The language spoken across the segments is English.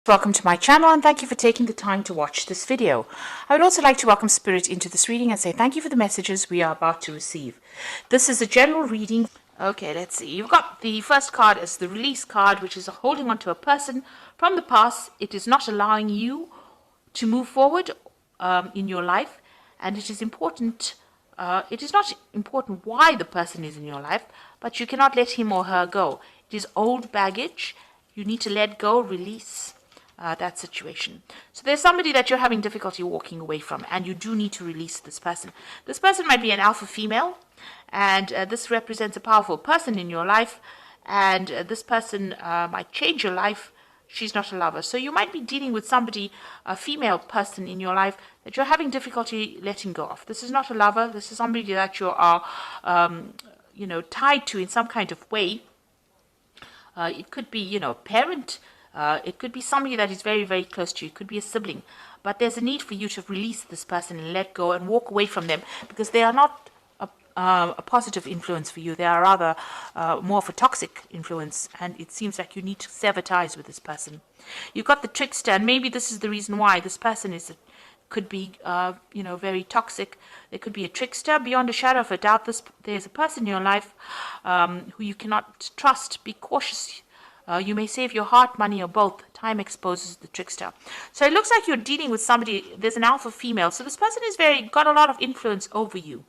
Welcome to my channel and thank you for taking the time to watch this video. I would also like to welcome Spirit into this reading and say thank you for the messages we are about to receive. This is a general reading. Okay, let's see. You've got the first card as the release card, which is holding on to a person from the past. It is not allowing you to move forward in your life, and it is important. It is not important why the person is in your life, but you cannot let him or her go. It is old baggage. You need to let go, release that situation. So there's somebody that you're having difficulty walking away from, and you do need to release this person. This person might be an alpha female, and this represents a powerful person in your life, and this person might change your life. She's not a lover. So you might be dealing with somebody, a female person in your life, that you're having difficulty letting go of. This is not a lover. This is somebody that you are, tied to in some kind of way. It could be, a parent. It could be somebody that is very, very close to you. It could be a sibling. But there's a need for you to release this person and let go and walk away from them, because they are not a positive influence for you. They are rather more of a toxic influence, and it seems like you need to sever ties with this person. You've got the trickster, and maybe this is the reason why this person could be very toxic. There could be a trickster. Beyond a shadow of a doubt, there's a person in your life who you cannot trust. Be cautious. You may save your heart, money, or both. Time exposes the trickster. So it looks like you're dealing with somebody. There's an alpha female. So this person is got a lot of influence over you.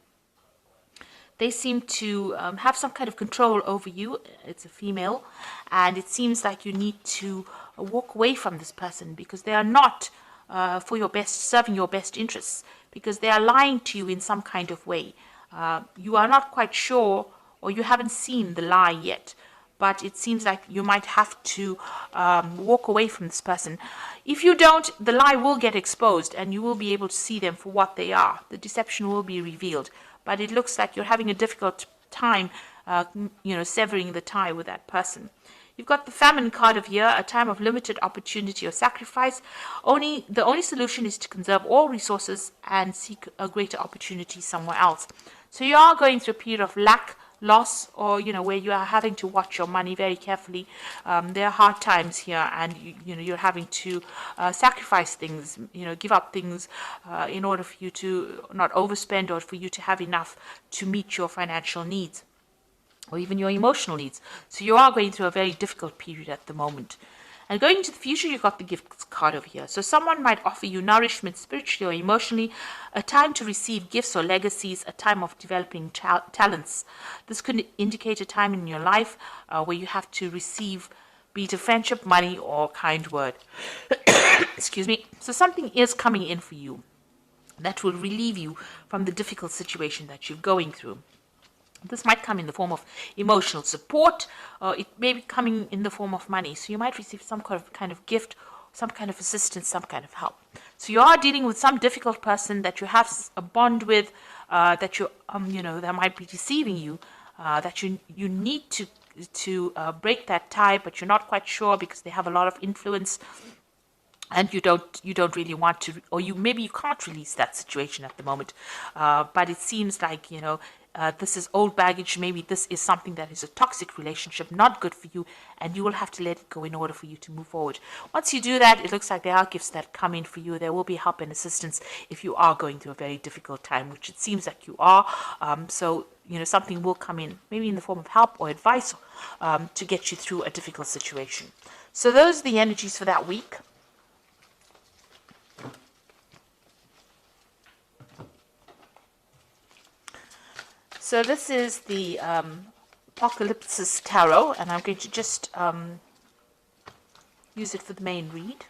They seem to have some kind of control over you. It's a female. And it seems like you need to walk away from this person, because they are not for your best, serving your best interests, because they are lying to you in some kind of way. You are not quite sure, or you haven't seen the lie yet. But it seems like you might have to walk away from this person. If you don't, the lie will get exposed, and you will be able to see them for what they are. The deception will be revealed. But it looks like you're having a difficult time, severing the tie with that person. You've got the famine card of here, a time of limited opportunity or sacrifice. The only solution is to conserve all resources and seek a greater opportunity somewhere else. So you are going through a period of lack, loss, or where you are having to watch your money very carefully. There are hard times here, and you're having to sacrifice things, give up things in order for you to not overspend, or for you to have enough to meet your financial needs, or even your emotional needs. So you are going through a very difficult period at the moment. And going into the future, you've got the gift card over here. So someone might offer you nourishment spiritually or emotionally, a time to receive gifts or legacies, a time of developing talents. This could indicate a time in your life where you have to receive, be it a friendship, money, or kind word. Excuse me. So something is coming in for you that will relieve you from the difficult situation that you're going through. This might come in the form of emotional support, or it may be coming in the form of money. So you might receive some kind of gift, some kind of assistance, some kind of help. So you are dealing with some difficult person that you have a bond with, that that might be deceiving you, that you need to break that tie, but you're not quite sure because they have a lot of influence. And you don't really want to, or maybe you can't release that situation at the moment. But it seems like, this is old baggage. Maybe this is something that is a toxic relationship, not good for you, and you will have to let it go in order for you to move forward. Once you do that, it looks like there are gifts that come in for you. There will be help and assistance if you are going through a very difficult time, which it seems like you are. So something will come in, maybe in the form of help or advice, to get you through a difficult situation. So those are the energies for that week. So this is the Apocalypsis Tarot, and I'm going to just use it for the main read.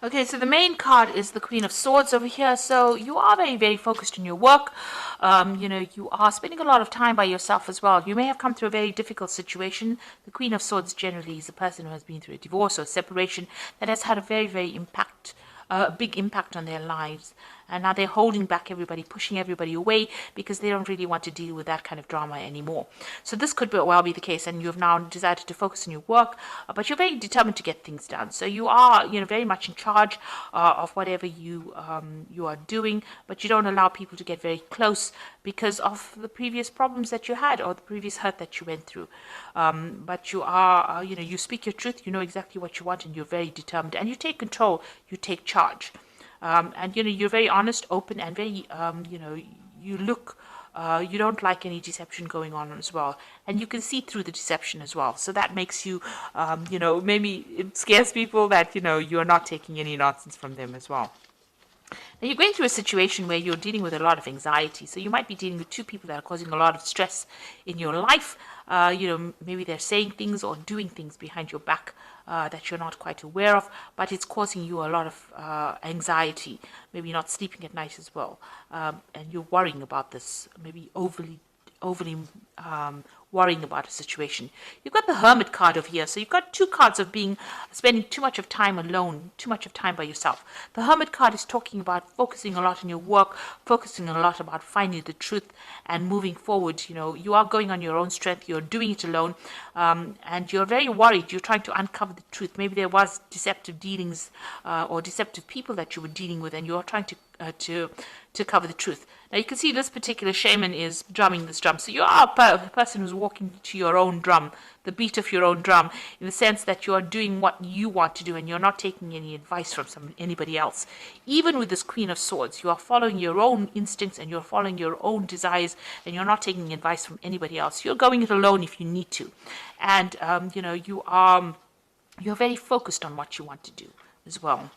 Okay, so the main card is the Queen of Swords over here. So you are very, very focused on your work. You are spending a lot of time by yourself as well. You may have come through a very difficult situation. The Queen of Swords generally is a person who has been through a divorce or separation that has had a very, very big impact on their lives. and now they're holding back everybody, pushing everybody away because they don't really want to deal with that kind of drama anymore. So this could well be the case, and you've now decided to focus on your work, but you're very determined to get things done. So you are, very much in charge of whatever you are doing, but you don't allow people to get very close because of the previous problems that you had or the previous hurt that you went through. But you are, you speak your truth, you know exactly what you want, and you're very determined, and you take control, you take charge. And you're very honest, open, and very you look you don't like any deception going on as well, and you can see through the deception as well. So that makes you maybe it scares people that you're not taking any nonsense from them as well. Now you're going through a situation where you're dealing with a lot of anxiety. So you might be dealing with two people that are causing a lot of stress in your life. Maybe they're saying things or doing things behind your back that you're not quite aware of, but it's causing you a lot of anxiety, maybe not sleeping at night as well. And you're worrying about this, maybe overly worrying about a situation. You've got the Hermit card over here. So you've got two cards of spending too much of time alone, too much of time by yourself. The Hermit card is talking about focusing a lot on your work, focusing a lot about finding the truth and moving forward. You are going on your own strength. You're doing it alone. And you're very worried. You're trying to uncover the truth. Maybe there was deceptive dealings or deceptive people that you were dealing with, and you're trying to cover the truth. Now you can see this particular shaman is drumming this drum. So you are a person who's walking to your own drum, the beat of your own drum, in the sense that you are doing what you want to do and you're not taking any advice from anybody else. Even with this Queen of Swords, you are following your own instincts and you're following your own desires, and you're not taking advice from anybody else. You're going it alone if you need to. And, you're very focused on what you want to do as well.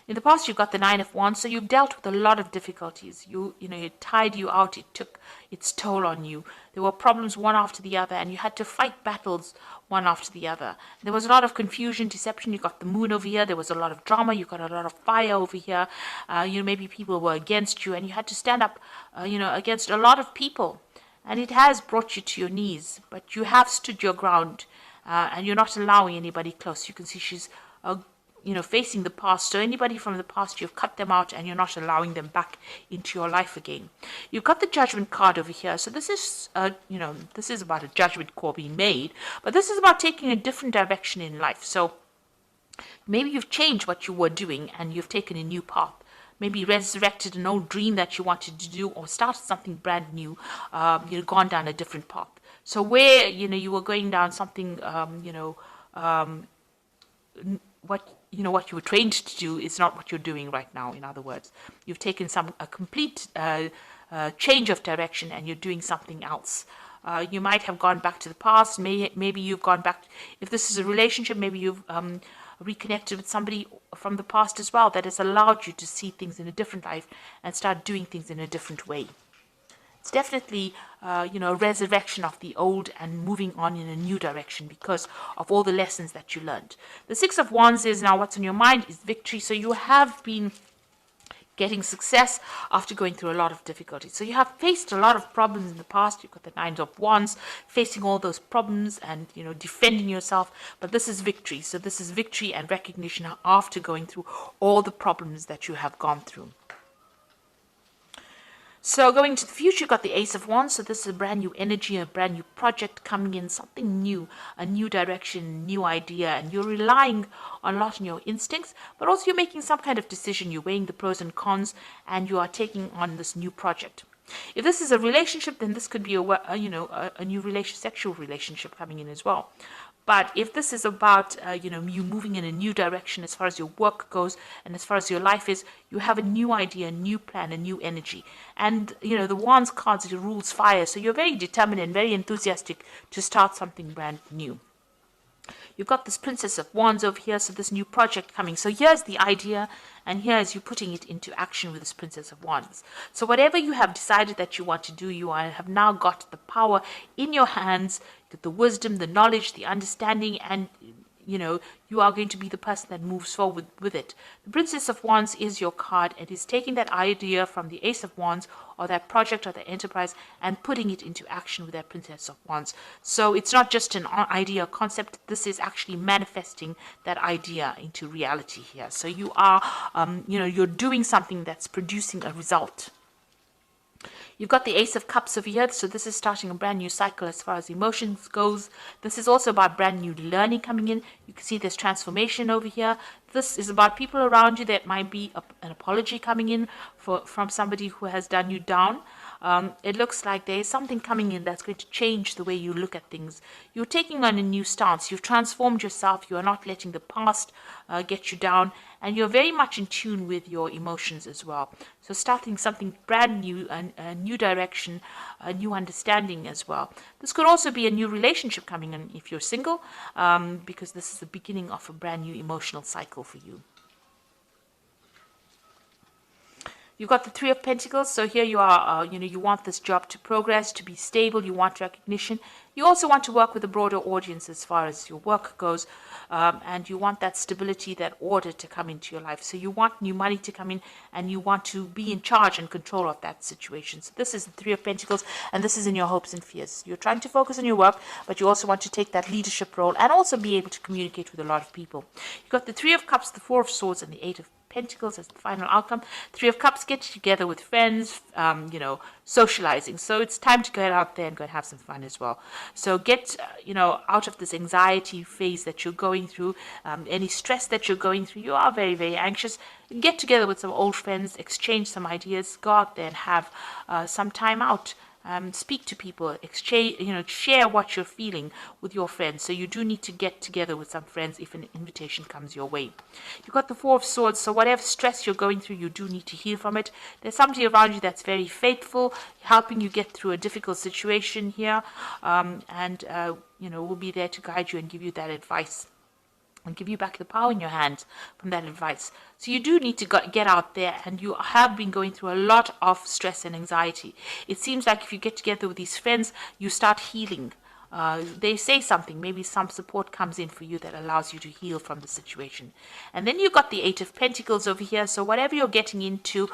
In the past, you've got the Nine of Wands, so you've dealt with a lot of difficulties. It tired you out. It took its toll on you. There were problems one after the other, and you had to fight battles one after the other. There was a lot of confusion, deception. You got the Moon over here. There was a lot of drama. You got a lot of fire over here. Maybe people were against you, and you had to stand up, against a lot of people. And it has brought you to your knees, but you have stood your ground, and you're not allowing anybody close. You can see she's facing the past. So anybody from the past, you've cut them out and you're not allowing them back into your life again. You've got the Judgment card over here. So this is, this is about a judgment call being made, but this is about taking a different direction in life. So maybe you've changed what you were doing and you've taken a new path. Maybe resurrected an old dream that you wanted to do, or started something brand new. You've gone down a different path. So where, you were going down something, what you were trained to do is not what you're doing right now. In other words, you've taken a complete change of direction and you're doing something else. You might have gone back to the past. Maybe you've gone back. If this is a relationship, maybe you've reconnected with somebody from the past as well that has allowed you to see things in a different life and start doing things in a different way. It's definitely, a resurrection of the old and moving on in a new direction because of all the lessons that you learned. The Six of Wands is now what's on your mind is victory. So you have been getting success after going through a lot of difficulties. So you have faced a lot of problems in the past. You've got the Nine of Wands, facing all those problems and, defending yourself. But this is victory. So this is victory and recognition after going through all the problems that you have gone through. So going to the future, you've got the Ace of Wands. So this is a brand new energy, a brand new project coming in, something new, a new direction, new idea. And you're relying a lot on your instincts, but also you're making some kind of decision. You're weighing the pros and cons, and you are taking on this new project. If this is a relationship, then this could be a new sexual relationship coming in as well. But if this is about, you moving in a new direction as far as your work goes and as far as your life is, you have a new idea, a new plan, a new energy. And, the Wands cards, it rules fire. So you're very determined and very enthusiastic to start something brand new. You've got this Princess of Wands over here, so this new project coming. So here's the idea, and here's you putting it into action with this Princess of Wands. So whatever you have decided that you want to do, you have now got the power in your hands, the wisdom, the knowledge, the understanding, and you are going to be the person that moves forward with it. The Princess of Wands is your card. It is taking that idea from the Ace of Wands or that project or the enterprise and putting it into action with that Princess of Wands. So it's not just an idea or concept. This is actually manifesting that idea into reality here. So you are, you're doing something that's producing a result. You've got the Ace of Cups over here, so this is starting a brand new cycle as far as emotions goes. This is also about brand new learning coming in. You can see there's transformation over here. This is about people around you. That might be an apology coming in from somebody who has done you down. It looks like there is something coming in that's going to change the way you look at things. You're taking on a new stance. You've transformed yourself. You are not letting the past get you down. And you're very much in tune with your emotions as well. So starting something brand new, a new direction, a new understanding as well. This could also be a new relationship coming in if you're single, because this is the beginning of a brand new emotional cycle for you. You've got the Three of Pentacles, so here you are, you want this job to progress, to be stable, you want recognition. You also want to work with a broader audience as far as your work goes, and you want that stability, that order to come into your life. So you want new money to come in, and you want to be in charge and control of that situation. So this is the Three of Pentacles, and this is in your hopes and fears. You're trying to focus on your work, but you also want to take that leadership role and also be able to communicate with a lot of people. You've got the Three of Cups, the Four of Swords, and the Eight of Pentacles as the final outcome. Three of Cups, get together with friends, socializing. So it's time to get out there and go and have some fun as well. So get, out of this anxiety phase that you're going through, any stress that you're going through. You are very, very anxious. Get together with some old friends, exchange some ideas, go out there and have some time out. Speak to people, exchange, share what you're feeling with your friends. So you do need to get together with some friends if an invitation comes your way. You've got the Four of Swords, so whatever stress you're going through, you do need to heal from it. There's somebody around you that's very faithful, helping you get through a difficult situation here, and will be there to guide you and give you that advice and give you back the power in your hands from that advice. So you do need to get out there, and you have been going through a lot of stress and anxiety. It seems like if you get together with these friends, you start healing. They say something, maybe some support comes in for you that allows you to heal from the situation. And then you've got the Eight of Pentacles over here. So whatever you're getting into,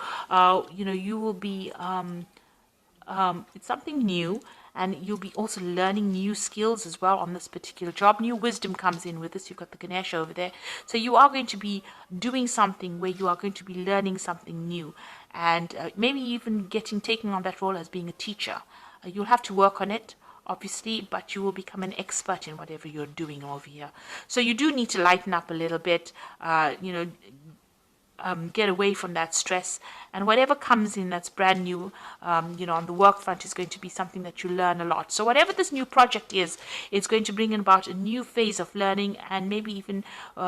you will be, it's something new. And you'll be also learning new skills as well on this particular job. New wisdom comes in with this. You've got the Ganesha over there. So you are going to be doing something where you are going to be learning something new. And maybe even taking on that role as being a teacher. You'll have to work on it, obviously, but you will become an expert in whatever you're doing over here. So you do need to lighten up a little bit, get away from that stress, and whatever comes in that's brand new, on the work front is going to be something that you learn a lot. So whatever this new project is, it's going to bring in about a new phase of learning, and maybe even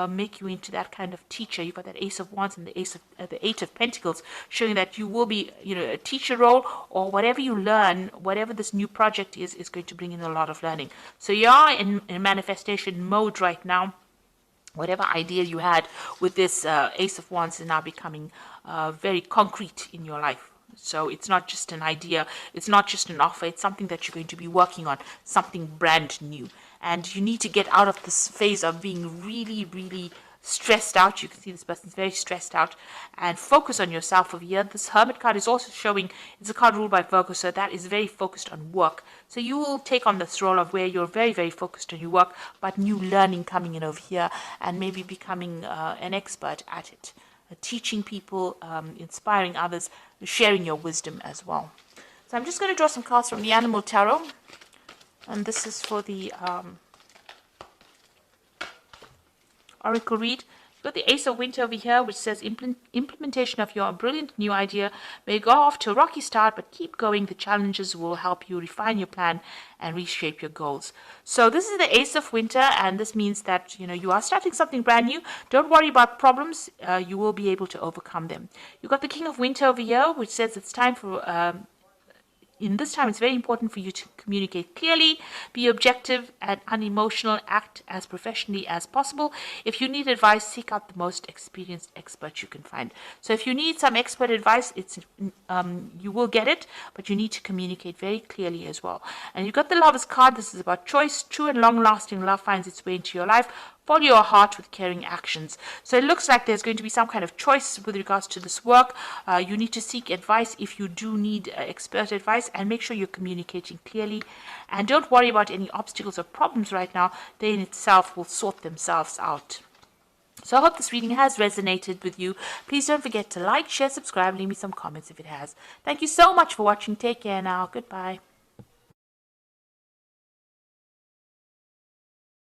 make you into that kind of teacher. You've got that Ace of Wands and the the Eight of Pentacles, showing that you will be, a teacher role, or whatever you learn, whatever this new project is going to bring in a lot of learning. So you are in manifestation mode right now. Whatever idea you had with this Ace of Wands is now becoming very concrete in your life. So it's not just an idea, it's not just an offer, it's something that you're going to be working on, something brand new. And you need to get out of this phase of being really, really stressed out. You can see this person's very stressed out, and focus on yourself over here. This Hermit card is also showing it's a card ruled by Virgo, so that is very focused on work. So you will take on this role of where you're very, very focused on your work, but new learning coming in over here, and maybe becoming an expert at it, teaching people, inspiring others, sharing your wisdom as well. So I'm just going to draw some cards from the Animal Tarot, and this is for the Oracle read. You've got the Ace of Winter over here, which says implementation of your brilliant new idea may go off to a rocky start, but keep going. The challenges will help you refine your plan and reshape your goals. So this is the Ace of Winter, and this means that you are starting something brand new. Don't worry about problems. You will be able to overcome them. You've got the King of Winter over here, which says it's time for in this time, it's very important for you to communicate clearly, be objective and unemotional, act as professionally as possible. If you need advice, seek out the most experienced expert you can find. So if you need some expert advice, you will get it, but you need to communicate very clearly as well. And you've got the Lover's card. This is about choice. True and long-lasting love finds its way into your life. follow your heart with caring actions. So it looks like there's going to be some kind of choice with regards to this work. You need to seek advice if you do need expert advice, and make sure you're communicating clearly. And don't worry about any obstacles or problems right now. They in itself will sort themselves out. So I hope this reading has resonated with you. Please don't forget to like, share, subscribe, leave me some comments if it has. Thank you so much for watching. Take care now. Goodbye.